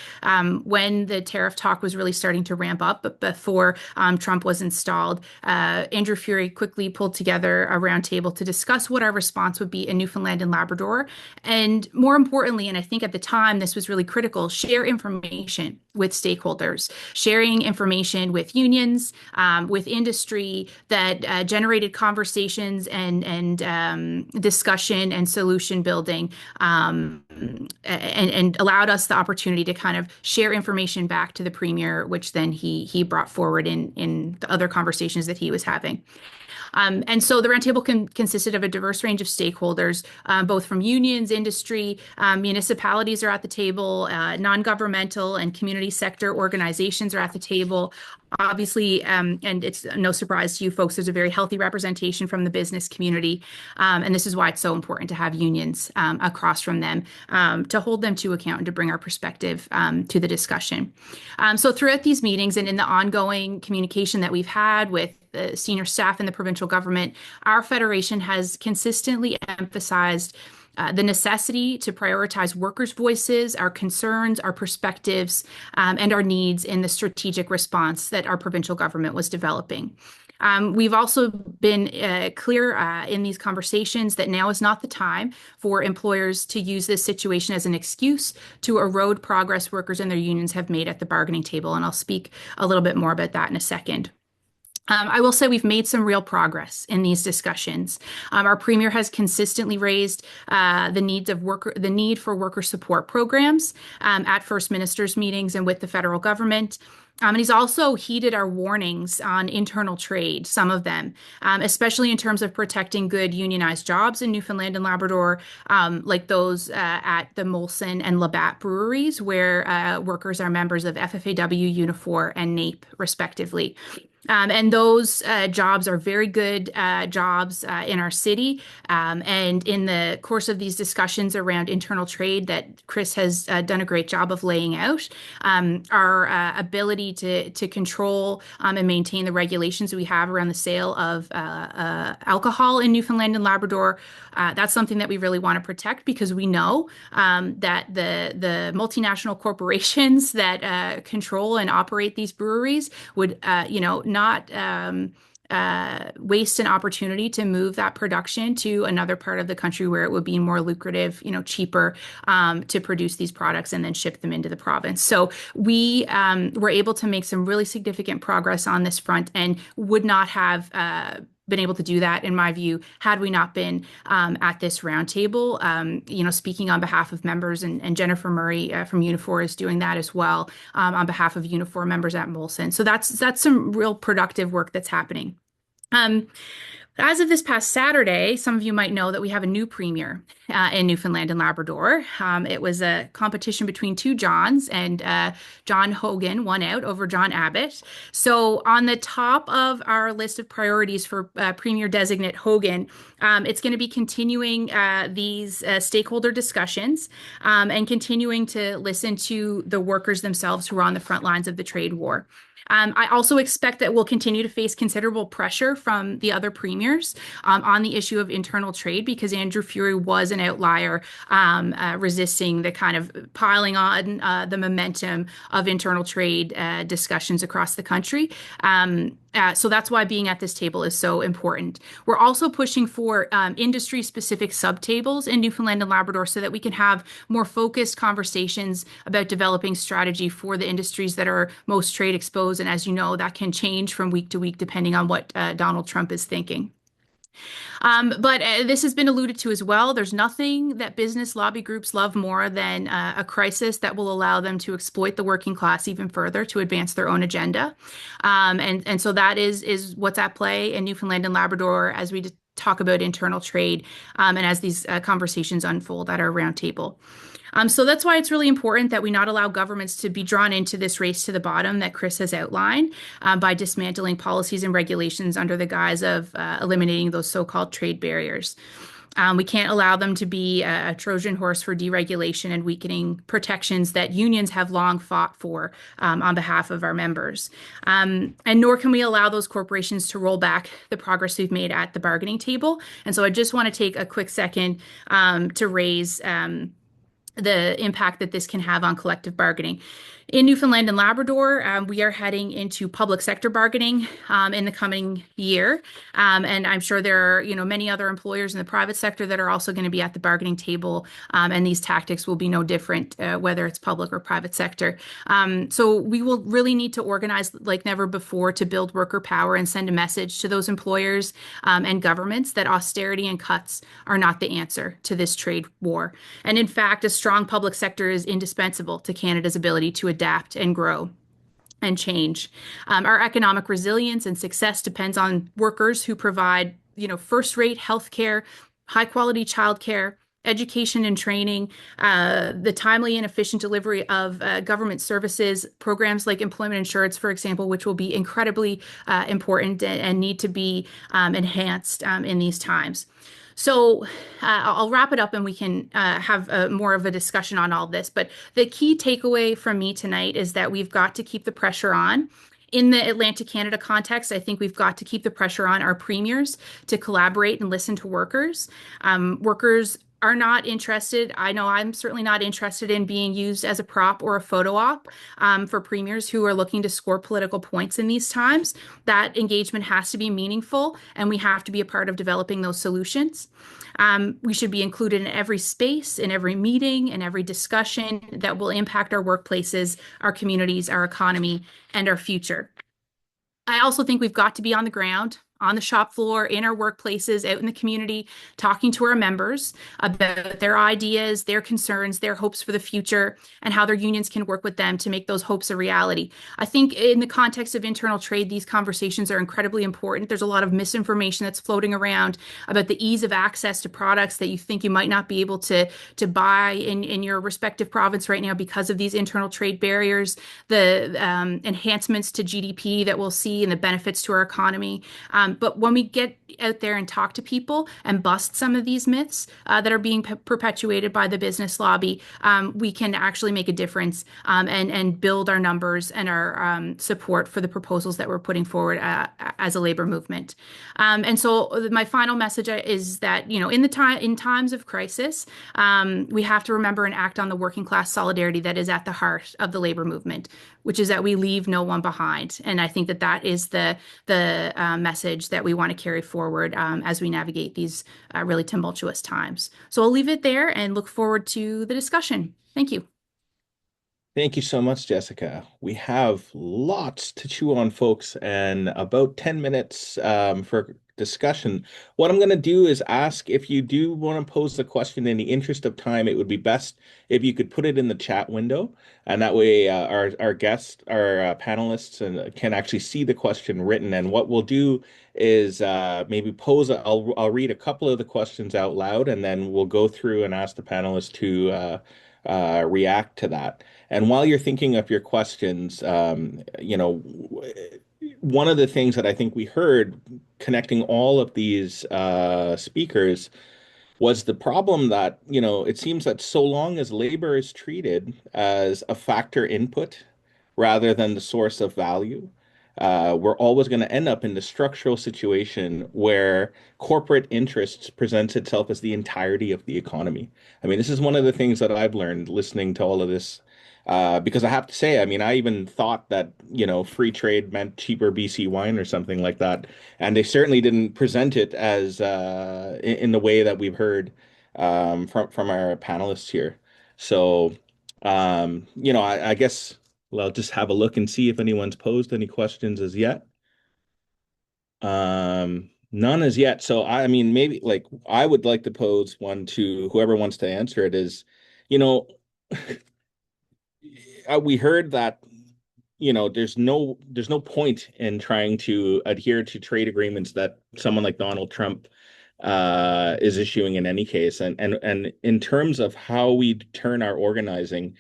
Speaker 6: when the tariff talk was really starting to ramp up, but before Trump was installed, Andrew Furey quickly pulled together a roundtable to discuss what our response would be in Newfoundland and Labrador. And more importantly, and I think at the time this was really critical, share information with stakeholders, sharing information with unions, with industry that generated conversations and discussion and solution building and allowed us the opportunity to kind of share information back to the premier, which then he brought forward in the other conversations that he was having. And so the roundtable consisted of a diverse range of stakeholders, both from unions, industry, municipalities are at the table, non-governmental and community sector organizations are at the table. Obviously, and it's no surprise to you folks, there's a very healthy representation from the business community. And this is why it's so important to have unions across from them to hold them to account and to bring our perspective to the discussion. So throughout these meetings and in the ongoing communication that we've had with the senior staff in the provincial government, our federation has consistently emphasized the necessity to prioritize workers' voices, our concerns, our perspectives, and our needs in the strategic response that our provincial government was developing. We've also been clear in these conversations that now is not the time for employers to use this situation as an excuse to erode progress workers and their unions have made at the bargaining table. And I'll speak a little bit more about that in a second. I will say we've made some real progress in these discussions. Our premier has consistently raised the need for worker support programs at First Ministers meetings and with the federal government. And he's also heeded our warnings on internal trade, some of them, especially in terms of protecting good unionized jobs in Newfoundland and Labrador, like those at the Molson and Labatt breweries, where workers are members of FFAW, Unifor, and NAPE, respectively. And those jobs are very good jobs in our city. And in the course of these discussions around internal trade that Chris has done a great job of laying out, our ability to control and maintain the regulations we have around the sale of alcohol in Newfoundland and Labrador, that's something that we really want to protect because we know that the multinational corporations that control and operate these breweries would, not waste an opportunity to move that production to another part of the country where it would be more lucrative, cheaper to produce these products and then ship them into the province. So we were able to make some really significant progress on this front and would not have been able to do that, in my view, had we not been at this roundtable. Speaking on behalf of members, and Jennifer Murray from Unifor is doing that as well on behalf of Unifor members at Molson. So that's some real productive work that's happening. As of this past Saturday, some of you might know that we have a new premier in Newfoundland and Labrador. It was a competition between two Johns, and John Hogan won out over John Abbott. So on the top of our list of priorities for Premier Designate Hogan, it's going to be continuing these stakeholder discussions and continuing to listen to the workers themselves who are on the front lines of the trade war. I also expect that we'll continue to face considerable pressure from the other premiers on the issue of internal trade because Andrew Furey was an outlier resisting the kind of piling on the momentum of internal trade discussions across the country. So that's why being at this table is so important. We're also pushing for industry-specific subtables in Newfoundland and Labrador so that we can have more focused conversations about developing strategy for the industries that are most trade exposed. And as you know, that can change from week to week depending on what Donald Trump is thinking. But this has been alluded to as well. There's nothing that business lobby groups love more than a crisis that will allow them to exploit the working class even further to advance their own agenda. And so that is what's at play in Newfoundland and Labrador as we talk about internal trade and as these conversations unfold at our roundtable. So that's why it's really important that we not allow governments to be drawn into this race to the bottom that Chris has outlined by dismantling policies and regulations under the guise of eliminating those so-called trade barriers. We can't allow them to be a Trojan horse for deregulation and weakening protections that unions have long fought for on behalf of our members. And nor can we allow those corporations to roll back the progress we've made at the bargaining table. And so I just want to take a quick second to raise the impact that this can have on collective bargaining. In Newfoundland and Labrador, we are heading into public sector bargaining in the coming year. And I'm sure there are, many other employers in the private sector that are also going to be at the bargaining table. And these tactics will be no different, whether it's public or private sector. So we will really need to organize like never before to build worker power and send a message to those employers and governments that austerity and cuts are not the answer to this trade war. And in fact, a strong public sector is indispensable to Canada's ability to adapt and grow. and change. Our economic resilience and success depends on workers who provide, first-rate healthcare, high-quality childcare, education and training, the timely and efficient delivery of government services, programs like employment insurance, for example, which will be incredibly important and need to be enhanced in these times. So I'll wrap it up and we can have more of a discussion on all this. But the key takeaway from me tonight is that we've got to keep the pressure on. In the Atlantic Canada context, I think we've got to keep the pressure on our premiers to collaborate and listen to workers. Workers are not interested. I know I'm certainly not interested in being used as a prop or a photo op for premiers who are looking to score political points in these times. That engagement has to be meaningful, and we have to be a part of developing those solutions. We should be included in every space, in every meeting, in every discussion that will impact our workplaces, our communities, our economy, and our future. I also think we've got to be on the ground, on the shop floor, in our workplaces, out in the community, talking to our members about their ideas, their concerns, their hopes for the future, and how their unions can work with them to make those hopes a reality. I think in the context of internal trade, these conversations are incredibly important. There's a lot of misinformation that's floating around about the ease of access to products that you think you might not be able to buy in your respective province right now because of these internal trade barriers, the enhancements to GDP that we'll see and the benefits to our economy. But when we get out there and talk to people and bust some of these myths that are being perpetuated by the business lobby, we can actually make a difference and build our numbers and our support for the proposals that we're putting forward as a labor movement. And so my final message is that, in times of crisis, we have to remember and act on the working class solidarity that is at the heart of the labor movement, which is that we leave no one behind. And I think that is the message that we want to carry forward as we navigate these really tumultuous times. So I'll leave it there and look forward to the discussion. Thank you.
Speaker 1: Thank you so much, Jessica. We have lots to chew on, folks, and about 10 minutes for discussion. What I'm going to do is ask if you do want to pose the question in the interest of time, it would be best if you could put it in the chat window, and that way our guests, our panelists, can actually see the question written. And what we'll do is maybe I'll read a couple of the questions out loud, and then we'll go through and ask the panelists to react to that. And while you're thinking of your questions, one of the things that I think we heard connecting all of these speakers was the problem that, it seems that so long as labor is treated as a factor input rather than the source of value, we're always going to end up in the structural situation where corporate interests presents itself as the entirety of the economy. I mean, this is one of the things that I've learned listening to all of this. Because I have to say, I mean, I even thought that, free trade meant cheaper BC wine or something like that. And they certainly didn't present it as in the way that we've heard from our panelists here. So, I guess well, I'll just have a look and see if anyone's posed any questions as yet. None as yet. So I mean, maybe like I would like to pose one to whoever wants to answer it is, you know, we heard that, there's no point in trying to adhere to trade agreements that someone like Donald Trump is issuing in any case. And in terms of how we turn our organizing,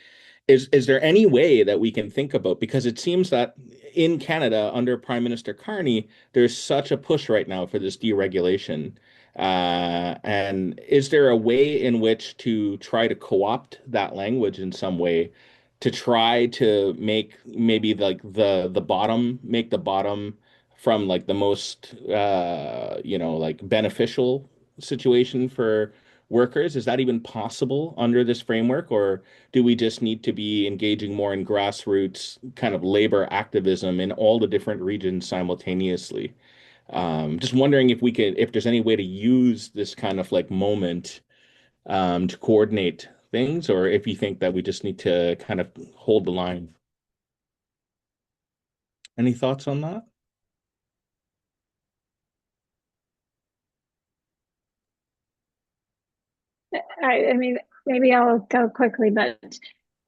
Speaker 1: is there any way that we can think about, because it seems that in Canada under Prime Minister Carney, there's such a push right now for this deregulation. And is there a way in which to try to co-opt that language in some way to try to make maybe like the bottom, make the bottom from like the most like beneficial situation for workers? Is that even possible under this framework, or do we just need to be engaging more in grassroots kind of labor activism in all the different regions simultaneously? Just wondering if there's any way to use this kind of like moment to coordinate things, or if you think that we just need to kind of hold the line. Any thoughts on that?
Speaker 3: I mean, maybe I'll go quickly, but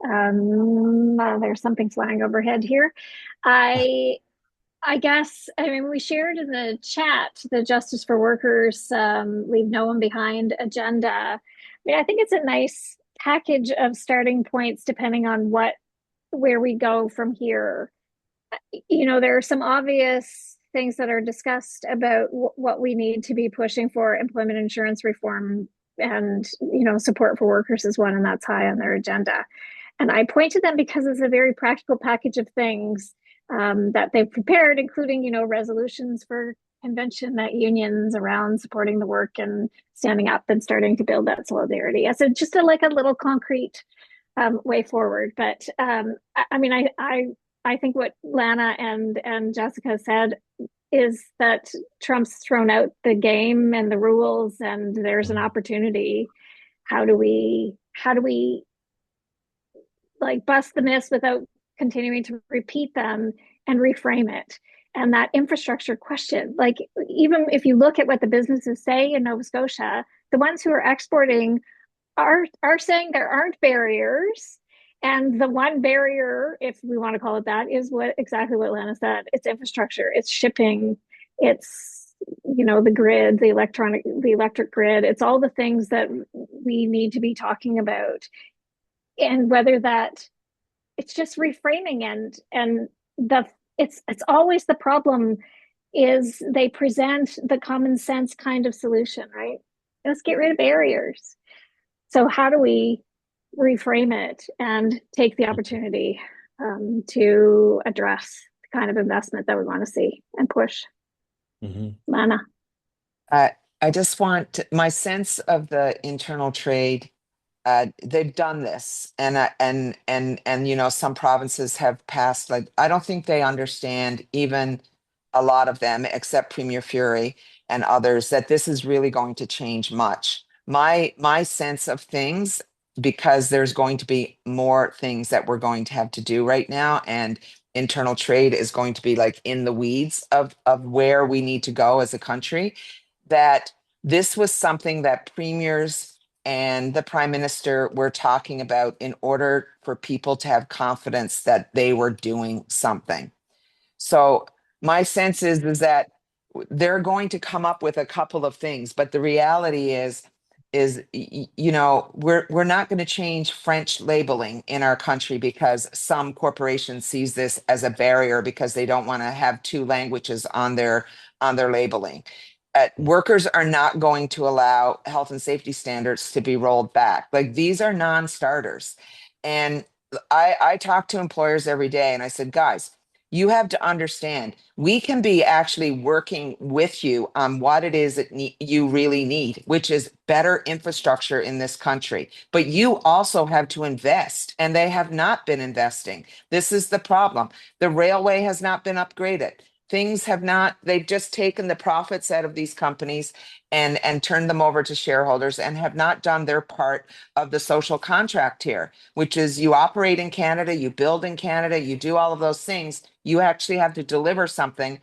Speaker 3: There's something flying overhead here. I I guess, I mean, we shared in the chat the Justice for Workers, Leave No One Behind agenda. I mean, I think it's a nice package of starting points depending on where we go from here. You know, there are some obvious things that are discussed about what we need to be pushing for. Employment insurance reform and, you know, support for workers is one, and that's high on their agenda. And I point to them because it's a very practical package of things that they've prepared, including, you know, resolutions for convention at unions around supporting the work and standing up and starting to build that solidarity. So just like a little concrete way forward. But I mean, I think what Lana and Jessica said is that Trump's thrown out the game and the rules, and there's an opportunity. How do we like bust the myths without continuing to repeat them and reframe it? And that infrastructure question, like even if you look at what the businesses say in Nova Scotia, the ones who are exporting are saying there aren't barriers. And the one barrier, if we want to call it that, is exactly what Lana said. It's infrastructure, it's shipping, it's, you know, the grid, the electric grid. It's all the things that we need to be talking about. And whether that it's just reframing and the it's always the problem is they present the common sense kind of solution, right? Let's get rid of barriers. So how do we reframe it and take the opportunity to address the kind of investment that we want to see and push? Lana.
Speaker 5: I just want my sense of the internal trade. They've done this, and you know, some provinces have passed. Like, I don't think they understand, even a lot of them, except Premier Fury and others, that this is really going to change much. My sense of things, because there's going to be more things that we're going to have to do right now, and internal trade is going to be like in the weeds of where we need to go as a country, that this was something that premiers and the prime minister were talking about in order for people to have confidence that they were doing something. So my sense is that they're going to come up with a couple of things, but the reality is you know, we're not going to change French labeling in our country because some corporation sees this as a barrier because they don't want to have two languages on their labeling. Workers are not going to allow health and safety standards to be rolled back. Like, these are non-starters. And I talk to employers every day and I said, guys, you have to understand, we can be actually working with you on what it is that you really need, which is better infrastructure in this country. But you also have to invest, and they have not been investing. This is the problem. The railway has not been upgraded. Things have not, they've just taken the profits out of these companies and turned them over to shareholders, and have not done their part of the social contract here, which is you operate in Canada, you build in Canada, you do all of those things. You actually have to deliver something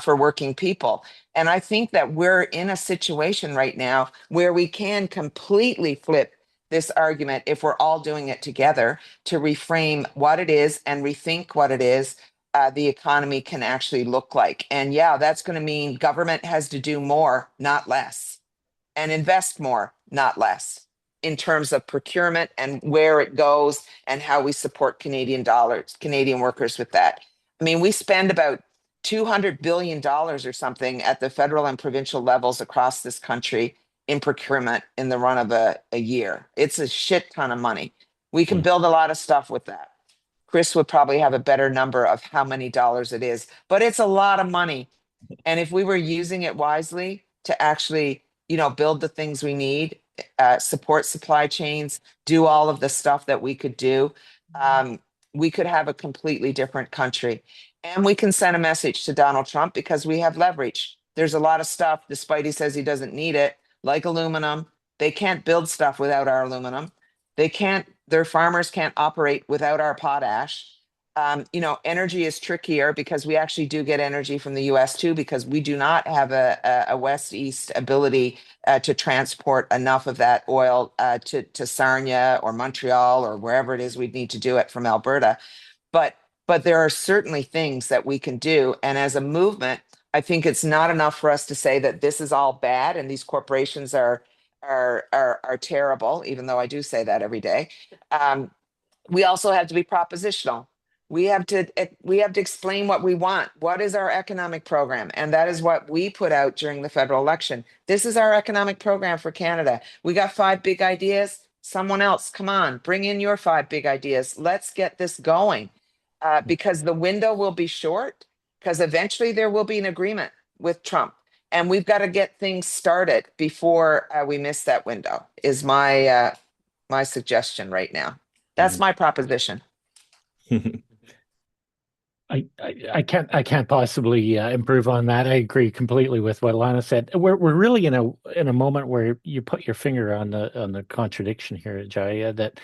Speaker 5: for working people. And I think that we're in a situation right now where we can completely flip this argument, if we're all doing it together, to reframe what it is and rethink what it is the economy can actually look like. And yeah, that's going to mean government has to do more, not less, and invest more, not less, in terms of procurement and where it goes and how we support Canadian workers with that. I mean, we spend about $200 billion or something at the federal and provincial levels across this country in procurement in the run of a year. It's a shit ton of money. We can build a lot of stuff with that. Chris would probably have a better number of how many dollars it is, but it's a lot of money. And if we were using it wisely to actually, you know, build the things we need, support supply chains, do all of the stuff that we could do, we could have a completely different country. And we can send a message to Donald Trump because we have leverage. There's a lot of stuff, despite he says he doesn't need it, like aluminum. They can't build stuff without our aluminum. Their farmers can't operate without our potash. Energy is trickier because we actually do get energy from the US too, because we do not have a west-east ability to transport enough of that oil to Sarnia or Montreal or wherever it is we'd need to do it from Alberta. But there are certainly things that we can do. And as a movement, I think it's not enough for us to say that this is all bad and these corporations are terrible, even though I do say that every day. We also have to be propositional. We have to explain what we want. What is our economic program? And that is what we put out during the federal election. This is our economic program for Canada. We got 5 big ideas. Someone else, come on, bring in your 5 big ideas. Let's get this going, because the window will be short, because eventually there will be an agreement with Trump. And we've got to get things started before we miss that window, is my suggestion right now. That's my proposition.
Speaker 4: I can't possibly improve on that. I agree completely with what Lana said. We're really in a moment where you put your finger on the contradiction here, Jaya, that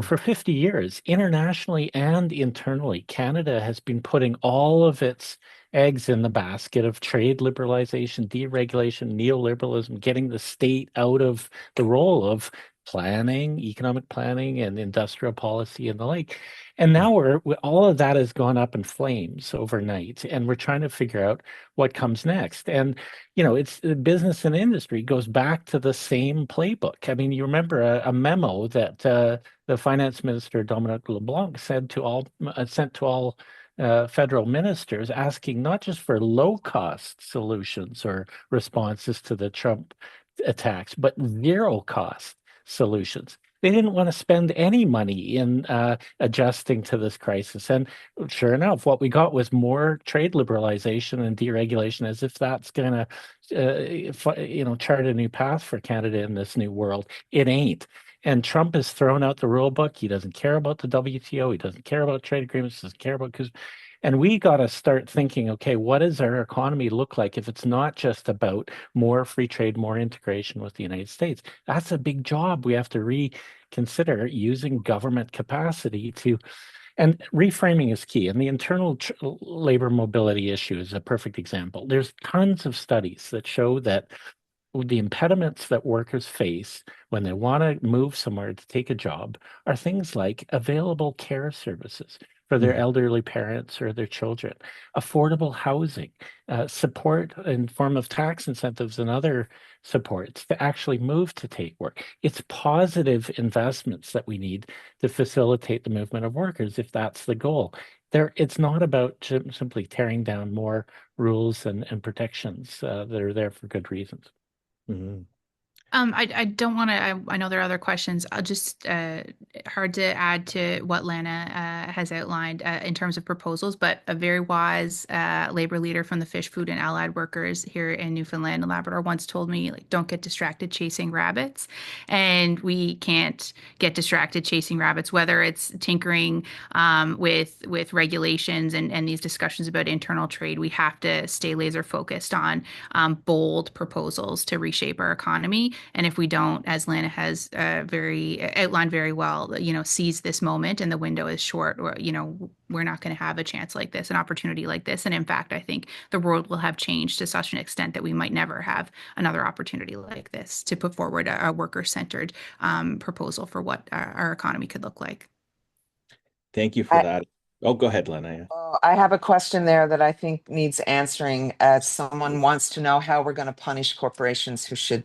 Speaker 4: for 50 years, internationally and internally, Canada has been putting all of its eggs in the basket of trade liberalization, deregulation, neoliberalism, getting the state out of the role of planning, economic planning, and industrial policy and the like. And now all of that has gone up in flames overnight, and we're trying to figure out what comes next. And it's business and industry goes back to the same playbook. I mean, you remember a memo that the finance minister Dominic LeBlanc sent to all federal ministers, asking not just for low-cost solutions or responses to the Trump attacks, but zero-cost solutions. They didn't want to spend any money in adjusting to this crisis. And sure enough, what we got was more trade liberalization and deregulation, as if that's going to, chart a new path for Canada in this new world. It ain't. And Trump has thrown out the rule book. He doesn't care about the WTO. He doesn't care about trade agreements. Doesn't care about and we got to start thinking, okay, what does our economy look like if it's not just about more free trade, more integration with the United States? That's a big job. We have to reconsider using government capacity and reframing is key. And the internal labor mobility issue is a perfect example. There's tons of studies that show that the impediments that workers face when they want to move somewhere to take a job are things like available care services for their elderly parents or their children, affordable housing, support in form of tax incentives and other supports to actually move to take work. It's positive investments that we need to facilitate the movement of workers if that's the goal. It's not about simply tearing down more rules and protections that are there for good reasons.
Speaker 1: Mm-hmm.
Speaker 6: I don't want to, I know there are other questions. I'll just, hard to add to what Lana has outlined in terms of proposals, but a very wise labor leader from the fish, food, and allied workers here in Newfoundland and Labrador once told me, like, don't get distracted chasing rabbits. And we can't get distracted chasing rabbits, whether it's tinkering with regulations and these discussions about internal trade. We have to stay laser focused on bold proposals to reshape our economy. And if we don't, as Lana has outlined very well, seize this moment and the window is short, or, we're not going to have a chance like this, an opportunity like this. And in fact, I think the world will have changed to such an extent that we might never have another opportunity like this to put forward a worker-centered proposal for what our economy could look like.
Speaker 1: Thank you for that. Oh, go ahead, Lena.
Speaker 5: I have a question there that I think needs answering. Someone wants to know how we're going to punish corporations who should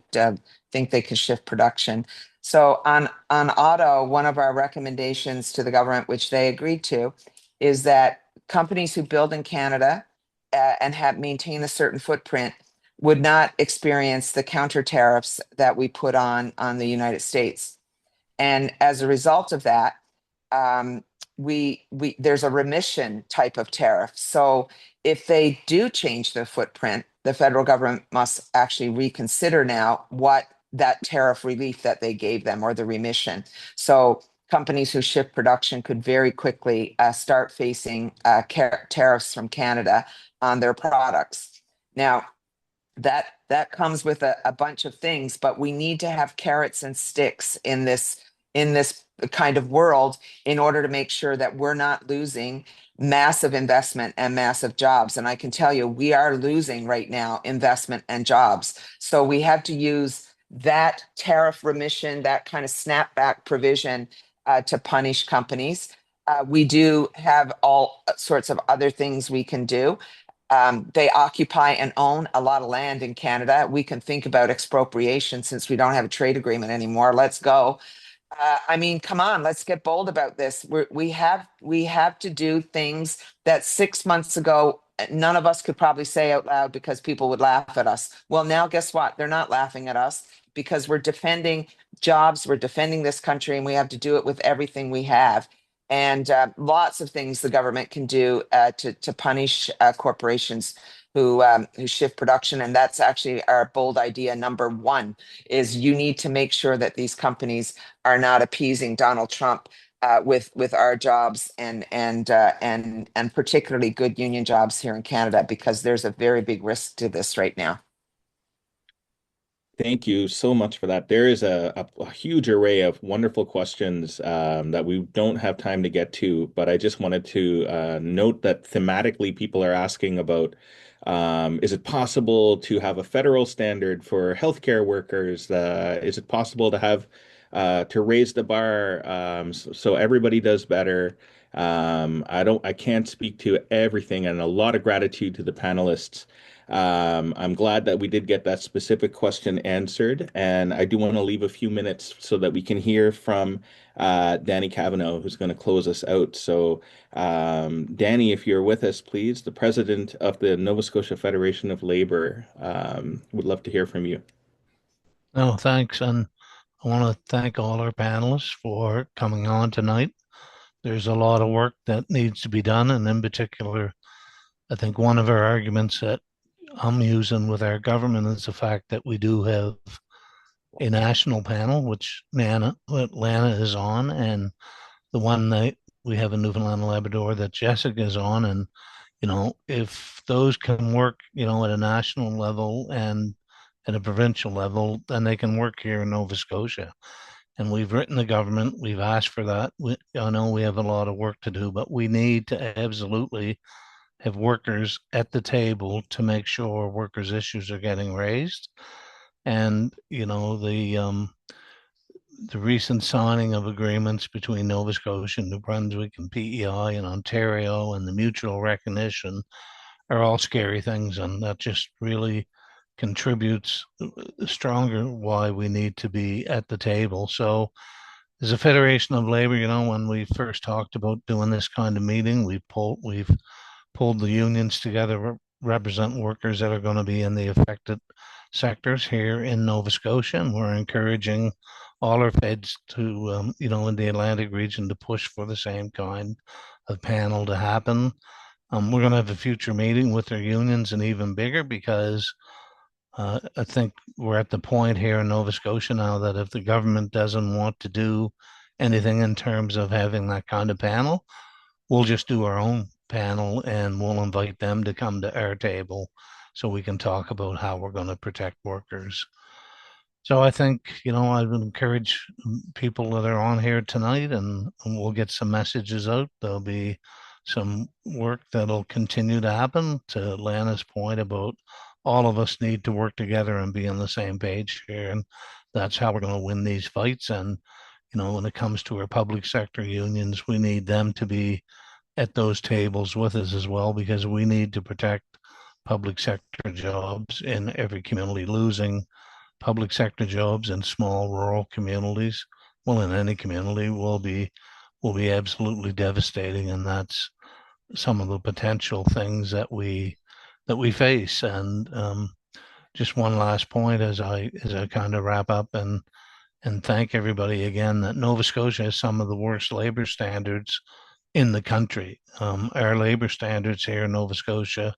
Speaker 5: think they can shift production. So on auto, one of our recommendations to the government, which they agreed to, is that companies who build in Canada and have maintain a certain footprint would not experience the counter tariffs that we put on the United States. And as a result of that, there's a remission type of tariff. So if they do change their footprint, the federal government must actually reconsider now what that tariff relief that they gave them, or the remission. So companies who shift production could very quickly start facing tariffs from Canada on their products. Now, that comes with a bunch of things, but we need to have carrots and sticks in this in this kind of world in order to make sure that we're not losing massive investment and massive jobs. And I can tell you, we are losing right now investment and jobs. So we have to use that tariff remission, that kind of snapback provision to punish companies. We do have all sorts of other things we can do. They occupy and own a lot of land in Canada. We can think about expropriation since we don't have a trade agreement anymore. Let's go. I mean, come on, let's get bold about this. We have to do things that 6 months ago none of us could probably say out loud because people would laugh at us. Well, now guess what? They're not laughing at us because we're defending jobs, we're defending this country, and we have to do it with everything we have. And lots of things the government can do to punish corporations who shift production. And that's actually our bold idea number one: is you need to make sure that these companies are not appeasing Donald Trump with our jobs and particularly good union jobs here in Canada, because there's a very big risk to this right now.
Speaker 1: Thank you so much for that. There is a huge array of wonderful questions that we don't have time to get to, but I just wanted to note that thematically people are asking about is it possible to have a federal standard for healthcare workers? Is it possible to have to raise the bar so everybody does better? I can't speak to everything, and a lot of gratitude to the panelists. I'm glad that we did get that specific question answered, and I do want to leave a few minutes so that we can hear from Danny Cavanaugh, who's going to close us out. So, Danny, if you're with us, please, the president of the Nova Scotia Federation of Labor, would love to hear from you.
Speaker 7: Oh, thanks. And I want to thank all our panelists for coming on tonight. There's a lot of work that needs to be done. And in particular, I think one of our arguments that I'm using with our government is the fact that we do have a national panel, which Lana is on, and the one that we have in Newfoundland and Labrador that Jessica is on. And, if those can work, at a national level and at a provincial level, then they can work here in Nova Scotia. And we've written the government, we've asked for that. I know we have a lot of work to do, but we need to absolutely have workers at the table to make sure workers' issues are getting raised. And, the recent signing of agreements between Nova Scotia, New Brunswick, and PEI and Ontario, and the mutual recognition are all scary things. And that just really contributes stronger why we need to be at the table. So as a Federation of Labor, when we first talked about doing this kind of meeting, we've pulled the unions together, represent workers that are going to be in the affected sectors here in Nova Scotia. And we're encouraging all our feds to, in the Atlantic region, to push for the same kind of panel to happen. We're going to have a future meeting with our unions and even bigger, because I think we're at the point here in Nova Scotia now that if the government doesn't want to do anything in terms of having that kind of panel, we'll just do our own panel and we'll invite them to come to our table so we can talk about how we're going to protect workers. So I think, I would encourage people that are on here tonight, and we'll get some messages out. There'll be some work that'll continue to happen. To Lana's point about all of us need to work together and be on the same page here. And that's how we're going to win these fights. And, when it comes to our public sector unions, we need them to be at those tables with us as well, because we need to protect public sector jobs in every community. Losing public sector jobs in small rural communities, well, in any community, will be absolutely devastating. And that's some of the potential things that we face. And just one last point as I kind of wrap up and thank everybody again, that Nova Scotia has some of the worst labor standards in the country. Our labor standards here in Nova Scotia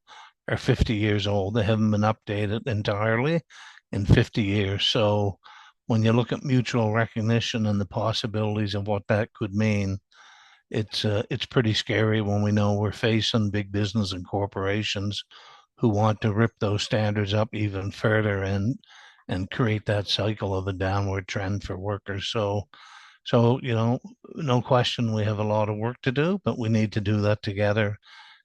Speaker 7: are 50 years old. They haven't been updated entirely in 50 years. So when you look at mutual recognition and the possibilities of what that could mean, it's pretty scary when we know we're facing big business and corporations who want to rip those standards up even further and create that cycle of a downward trend for workers. So So, no question we have a lot of work to do, but we need to do that together.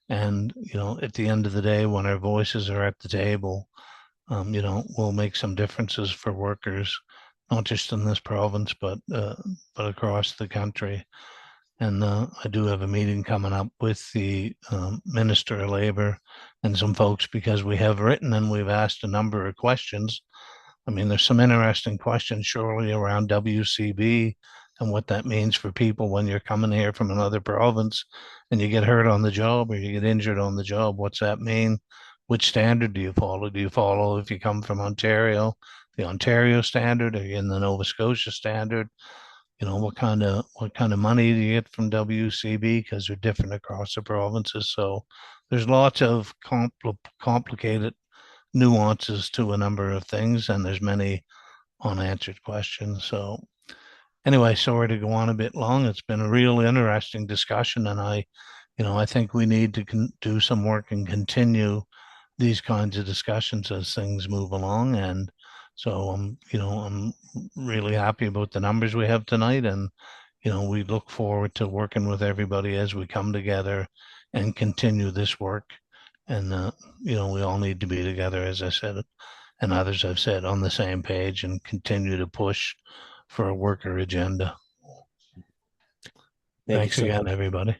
Speaker 7: And, at the end of the day, when our voices are at the table, we'll make some differences for workers, not just in this province, but across the country. And I do have a meeting coming up with the Minister of Labour and some folks, because we have written and we've asked a number of questions. I mean, there's some interesting questions surely around WCB and what that means for people when you're coming here from another province and you get hurt on the job or you get injured on the job. What's that mean? Which standard do you follow? Do you follow, if you come from Ontario, the Ontario standard? Are you in the Nova Scotia standard? What kind of money do you get from WCB, because they're different across the provinces. So there's lots of complicated nuances to a number of things, and there's many unanswered questions. So anyway, sorry to go on a bit long. It's been a real interesting discussion, and I think we need to do some work and continue these kinds of discussions as things move along. And so I'm really happy about the numbers we have tonight, and we look forward to working with everybody as we come together and continue this work. And we all need to be together, as I said, and others have said, on the same page and continue to push for a worker agenda. Thanks again, everybody.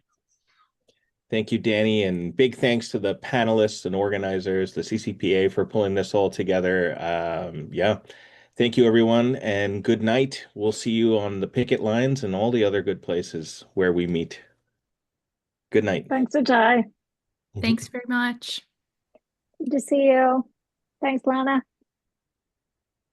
Speaker 1: Thank you, Danny, and big thanks to the panelists and organizers, the CCPA, for pulling this all together. Yeah, thank you, everyone, and good night. We'll see you on the picket lines and all the other good places where we meet. Good night.
Speaker 3: Thanks, Ajay.
Speaker 6: Thanks very much.
Speaker 3: Good to see you. Thanks, Lana.